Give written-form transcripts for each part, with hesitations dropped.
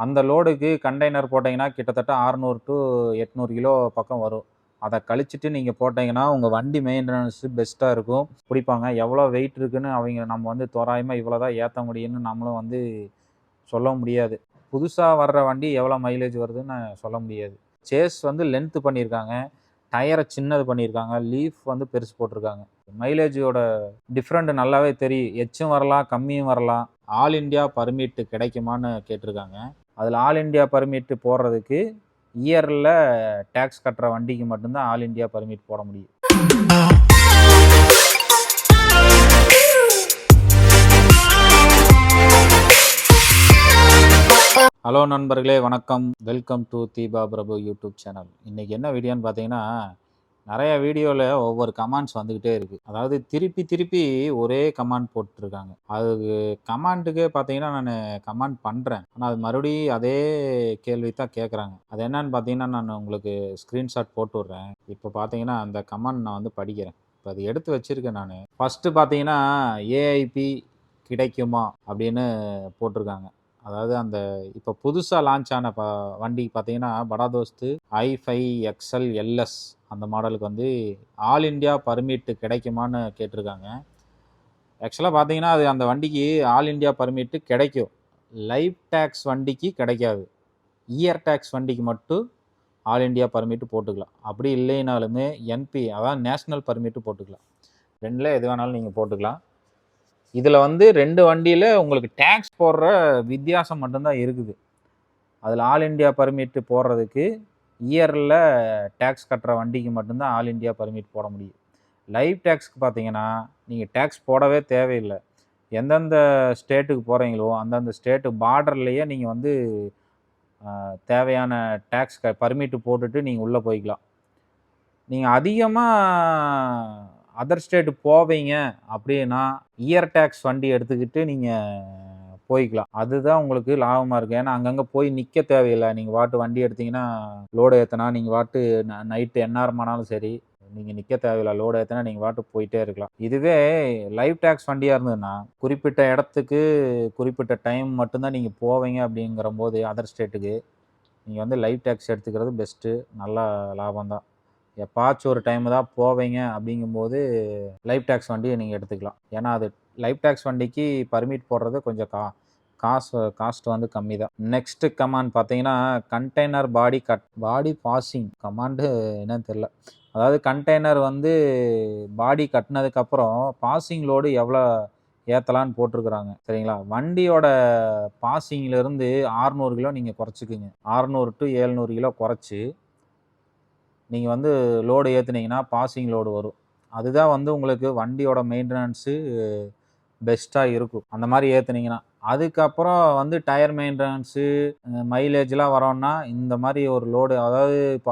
அந்த லோடுக்கு கண்டெய்னர் போட்டிங்கன்னா கிட்டத்தட்ட 600 டு 800 கிலோ பக்கம் வரும். அதை கழிச்சிட்டு நீங்கள் போட்டிங்கன்னா உங்கள் வண்டி மெயின்டெனன்ஸு பெஸ்ட்டாக இருக்கும். பிடிப்பாங்க எவ்வளோ வெயிட் இருக்குன்னு நம்ம வந்து தோராயமாக இவ்வளோ தான் ஏற்ற முடியும்னு நம்மளும் வந்து சொல்ல முடியாது. புதுசாக வர்ற வண்டி எவ்வளோ மைலேஜ் வருதுன்னு சொல்ல முடியாது. சேஸ் வந்து லென்த்து பண்ணியிருக்காங்க, டயரை சின்னது பண்ணியிருக்காங்க, லீஃப் வந்து பெருசு போட்டிருக்காங்க. மைலேஜோட டிஃப்ரெண்ட் நல்லாவே தெரியும். எச்சும் வரலாம், கம்மியும் வரலாம். ஆல் இண்டியா பர்மிட் கிடைக்குமான்னு கேட்டிருக்காங்க. அதில் ஆல் இண்டியா பர்மிட் போடுறதுக்கு இயரில் டேக்ஸ் கட்டுற வண்டிக்கு மட்டும்தான் ஆல் இண்டியா பர்மிட் போட முடியும். ஹலோ நண்பர்களே, வணக்கம். Welcome to Deepa Prabhu YouTube channel. இன்றைக்கி என்ன வீடியோன்னு பார்த்தீங்கன்னா, நிறைய வீடியோவில் ஒவ்வொரு கமெண்ட்ஸ் வந்துக்கிட்டே இருக்குது. அதாவது திருப்பி ஒரே கமெண்ட் போட்டுருக்காங்க. அதுக்கு கமெண்ட்டுக்கே பார்த்தீங்கன்னா நான் கமெண்ட் பண்ணுறேன், ஆனால் அது மறுபடியும் அதே கேள்வி தான் கேட்குறாங்க. அது என்னன்னு பார்த்தீங்கன்னா நான் உங்களுக்கு ஸ்க்ரீன்ஷாட் போட்டு விட்றேன். இப்போ பார்த்தீங்கன்னா அந்த கமெண்ட் நான் வந்து படிக்கிறேன். இப்போ அது எடுத்து வச்சுருக்கேன் நான். ஃபஸ்ட்டு பார்த்தீங்கன்னா ஏஐபி கிடைக்குமா அப்படின்னு போட்டிருக்காங்க. அதாவது அந்த இப்போ புதுசாக லான்ச் ஆன வண்டிக்கு பார்த்தீங்கன்னா படா தோஸ்து i5 XL LS அந்த மாடலுக்கு வந்து ஆல் இண்டியா பர்மிட் கிடைக்குமான்னு கேட்டிருக்காங்க. ஆக்சுவலாக பார்த்தீங்கன்னா அது அந்த வண்டிக்கு ஆல் இண்டியா பர்மிட்டு கிடைக்கும். லைஃப் டேக்ஸ் வண்டிக்கு கிடைக்காது. இயர் டேக்ஸ் வண்டிக்கு மட்டும் ஆல் இண்டியா பர்மிட்டு போட்டுக்கலாம். அப்படி இல்லைனாலுமே என்பி அதாவது நேஷ்னல் பர்மிட்டு போட்டுக்கலாம். ரெண்டில் எது வேணாலும் நீங்கள் போட்டுக்கலாம். இதில் வந்து 2 வண்டியில் உங்களுக்கு டேக்ஸ் போடுற வித்தியாசம் மட்டும்தான் இருக்குது. அதில் ஆல் இண்டியா பர்மிட் போடுறதுக்கு இயரில் டேக்ஸ் கட்டுற வண்டிக்கு மட்டும்தான் ஆல் இண்டியா பர்மிட் போட முடியும். லைஃப் டேக்ஸ்க்கு பார்த்தீங்கன்னா நீங்கள் டேக்ஸ் போடவே தேவையில்லை. எந்தெந்த ஸ்டேட்டுக்கு போகிறீங்களோ அந்தந்த ஸ்டேட்டு பார்டர்லேயே நீங்கள் வந்து தேவையான டேக்ஸ் பர்மிட்டு போட்டுட்டு நீங்கள் உள்ளே போய்க்கலாம். நீங்கள் அதிகமாக அதர் ஸ்டேட்டு போவீங்க அப்படின்னா இயர் டேக்ஸ் வண்டி எடுத்துக்கிட்டு நீங்கள் போய்க்கலாம். அதுதான் உங்களுக்கு லாபமாக இருக்குது. ஏன்னா அங்கங்கே போய் நிற்க தேவையில்லை. நீங்கள் பாட்டு வண்டி எடுத்திங்கன்னா லோடு ஏற்றினா நீங்கள் பாட்டு நைட்டு எந்நேரம் ஆனாலும் சரி நீங்கள் நிற்க தேவையில்லை. லோடு ஏற்றினா நீங்கள் பாட்டு போயிட்டே இருக்கலாம். இதுவே லைஃப் டேக்ஸ் வண்டியாக இருந்ததுன்னா குறிப்பிட்ட இடத்துக்கு குறிப்பிட்ட டைம் மட்டும்தான் நீங்கள் போவீங்க அப்படிங்கிற போது அதர் ஸ்டேட்டுக்கு நீங்கள் வந்து லைஃப் டேக்ஸ் எடுத்துக்கிறது பெஸ்ட்டு. நல்ல லாபம் தான். எப்பாச்சும் ஒரு டைம் தான் போவீங்க அப்படிங்கும்போது லைஃப் டேக்ஸ் வண்டியை நீங்கள் எடுத்துக்கலாம். ஏன்னா அது லைஃப் டேக்ஸ் வண்டிக்கு பர்மிட் போடுறது கொஞ்சம் காஸ்ட் வந்து கம்மி தான். நெக்ஸ்ட்டு கமாண்ட் பார்த்தீங்கன்னா கண்டெய்னர் பாடி பாசிங் கமாண்டு என்னன்னு தெரில. அதாவது கண்டெய்னர் வந்து பாடி கட்டினதுக்கப்புறம் பாசிங் லோடு எவ்வளோ ஏற்றலான்னு போட்டிருக்குறாங்க. சரிங்களா? வண்டியோட பாசிங்கிலேருந்து 600 கிலோ நீங்கள் குறைச்சிக்குங்க. 600 டு 700 கிலோ குறைச்சி நீங்கள் வந்து லோடு ஏற்றுனீங்கன்னா பாசிங் லோடு வரும். அதுதான் வந்து உங்களுக்கு வண்டியோட மெயின்டெனன்ஸு பெஸ்ட்டாக இருக்கும் அந்த மாதிரி ஏற்றுனீங்கன்னா. அதுக்கப்புறம் வந்து டயர் மெயின்டெனன்ஸு மைலேஜ்லாம் வரோன்னா இந்த மாதிரி ஒரு லோடு, அதாவது இப்போ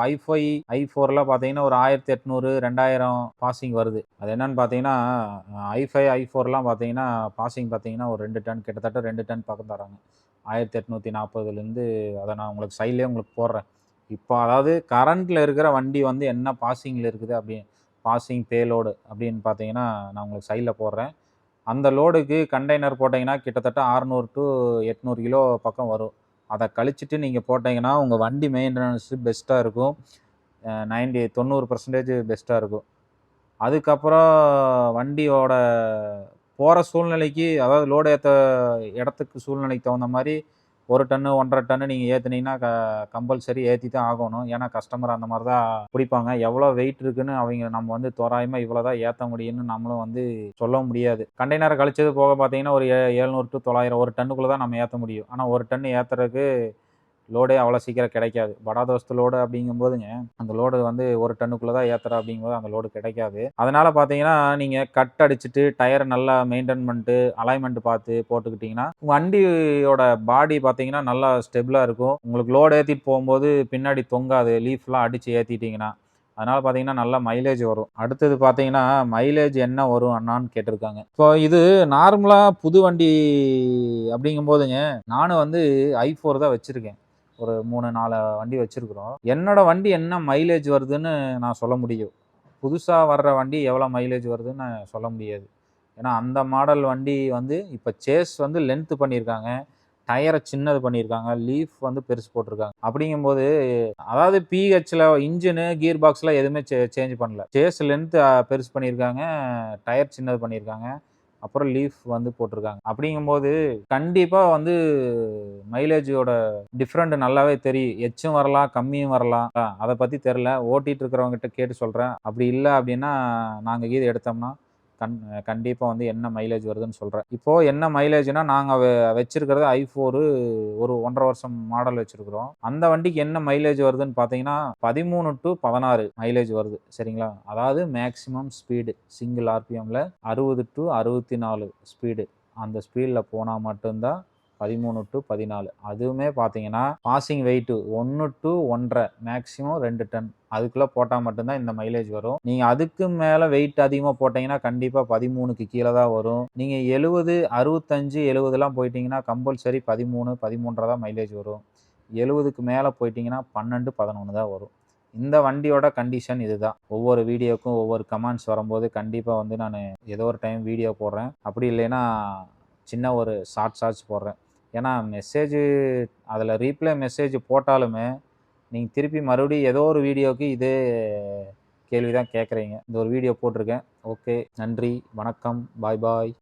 i4லாம் பார்த்தீங்கன்னா ஒரு 1800 2000 பாசிங் வருது. அது என்னன்னு பார்த்தீங்கன்னா i4லாம் பார்த்தீங்கன்னா பாசிங் பார்த்தீங்கன்னா ஒரு 2 டன் கிட்டத்தட்ட 2 டன் பக்கம் தராங்க. 1840லேருந்து அதை நான் உங்களுக்கு சைட்லேயே உங்களுக்கு போடுறேன். இப்போ அதாவது கரண்ட்டில் இருக்கிற வண்டி வந்து என்ன பாசிங்கில் இருக்குது பாசிங் பேலோடு அப்படின்னு பார்த்தீங்கன்னா நான் உங்களுக்கு சைடில் போடுறேன். அந்த லோடுக்கு கண்டெய்னர் போட்டிங்கன்னா கிட்டத்தட்ட 600 டு 800 கிலோ பக்கம் வரும். அதை கழிச்சிட்டு நீங்கள் போட்டிங்கன்னா உங்கள் வண்டி மெயின்டெனன்ஸு பெஸ்ட்டாக இருக்கும். 90% பெஸ்ட்டாக இருக்கும். அதுக்கப்புறம் வண்டியோட போகிற சூழ்நிலைக்கு, அதாவது லோடு ஏற்ற இடத்துக்கு சூழ்நிலைக்கு தகுந்த மாதிரி 1 டன்னு 1.5 டன்னு நீங்கள் ஏற்றுனீங்கன்னா கம்பல்சரி ஏற்றி தான் ஆகணும். ஏன்னா கஸ்டமர் அந்த மாதிரி தான் பிடிப்பாங்க. எவ்வளோ வெயிட் இருக்குன்னு நம்ம வந்து தோராயமாக இவ்வளோ தான் ஏற்ற முடியும்னு நம்மளும் வந்து சொல்ல முடியாது. கண்டெய்னரை கழிச்சது போக பார்த்தீங்கன்னா ஒரு 700 டு 900 1 டன்னுக்குள்ளே தான் நம்ம ஏற்ற முடியும். ஆனால் 1 டன்னு ஏற்றுறதுக்கு லோடே அவ்வளோ சீக்கிரம் கிடைக்காது. படா தோஸ்து லோடு அப்படிங்கும்போதுங்க அந்த லோடு வந்து 1 டன்னுக்குள்ளே தான் ஏற்றுறா அப்படிங்கும்போது அந்த லோடு கிடைக்காது. அதனால் பார்த்தீங்கன்னா நீங்கள் கட் அடிச்சுட்டு டயரை நல்லா மெயின்டைன் பண்ணிட்டு அலைன்மெண்ட் பார்த்து போட்டுக்கிட்டிங்கன்னா வண்டியோட பாடி பார்த்தீங்கன்னா நல்லா ஸ்டெபிளாக இருக்கும். உங்களுக்கு லோடு ஏற்றிட்டு போகும்போது பின்னாடி தொங்காது. லீஃப்லாம் அடித்து ஏற்றிட்டிங்கன்னா அதனால் பார்த்தீங்கன்னா நல்லா மைலேஜ் வரும். அடுத்தது பார்த்தீங்கன்னா மைலேஜ் என்ன வரும் அண்ணான்னு கேட்டிருக்காங்க. இப்போ இது நார்மலாக புது வண்டி அப்படிங்கும்போதுங்க நானும் வந்து i4 தான் வச்சுருக்கேன். ஒரு 3-4 வண்டி வச்சுருக்குறோம். என்னோட வண்டி என்ன மைலேஜ் வருதுன்னு நான் சொல்ல முடியும். புதுசாக வர்ற வண்டி எவ்வளோ மைலேஜ் வருதுன்னு சொல்ல முடியாது. ஏன்னா அந்த மாடல் வண்டி வந்து இப்போ சேஸ் வந்து லென்த்து பண்ணியிருக்காங்க, டயரை சின்னது பண்ணியிருக்காங்க, லீஃப் வந்து பெருசு போட்டிருக்காங்க. அப்படிங்கும்போது அதாவது பிஹெச்ல இன்ஜினு, கியர் பாக்ஸ்ல எதுவுமே சேஞ்ச் பண்ணல. சேஸ் லென்த் பெருசு பண்ணியிருக்காங்க, டயர் சின்னது பண்ணியிருக்காங்க, அப்புறம் லீஃப் வந்து போட்டிருக்காங்க. அப்படிங்கும்போது கண்டிப்பா வந்து மைலேஜோட டிஃப்ரெண்ட் நல்லாவே தெரியும். எச்சும் வரலாம், கம்மியும் வரலாம். அதை பத்தி தெரியல. ஓட்டிட்டு இருக்கிறவங்ககிட்ட கேட்டு சொல்றேன். அப்படி இல்லை அப்படின்னா நாங்க கீது எடுத்தோம்னா கண்டிப்பா வந்து என்ன மைலேஜ் வருதுன்னு சொல்றேன். இப்போ என்ன மைலேஜ்னா நாங்க வச்சிருக்கிறது i4 ஒரு 1.5 வருஷம் மாடல் வச்சிருக்கிறோம். அந்த வண்டிக்கு என்ன மைலேஜ் வருதுன்னு பார்த்தீங்கன்னா 13 to 16 மைலேஜ் வருது. சரிங்களா? அதாவது மேக்ஸிமம் ஸ்பீடு சிங்கிள் ஆர்பிஎம்ல 60 to 64 ஸ்பீடு. அந்த ஸ்பீட்ல போனா மட்டும்தான் 13 to 14. அதுவுமே பார்த்தீங்கன்னா passing weight 1 to 1.5 maximum 2 ton அதுக்குள்ள போட்டா மட்டும்தான் இந்த மைலேஜ் வரும். நீங்க அதுக்கு மேல வெயிட் அதிகமா போட்டீங்கன்னா கண்டிப்பா 13க்கு கீழே தான் வரும். நீங்க 70, 65, 70லாம் போயிட்டீங்கன்னா கம்பல்சரி 13, 13.5 தான் மைலேஜ் வரும். 70க்கு மேல போயிட்டீங்கன்னா 12, 11 தான் வரும். இந்த வண்டியோட கண்டிஷன் இதுதான். ஒவ்வொரு வீடியோக்கும் ஒவ்வொரு கமெண்ட்ஸ் வரும்போது கண்டிப்பா வந்து நான் ஏதோ ஒரு டைம் வீடியோ போடுறேன். அப்படி இல்லைன்னா சின்ன ஒரு ஷார்ட்ஸ் போடுறேன். ஏன்னா அதில் ரீப்ளே மெசேஜ் போட்டாலுமே நீங்கள் திருப்பி மறுபடியும் ஏதோ ஒரு வீடியோவுக்கு இதே கேள்வி தான் கேட்குறீங்க. இந்த ஒரு வீடியோ போட்டிருக்கேன். ஓகே, நன்றி, வணக்கம், பாய் பாய்.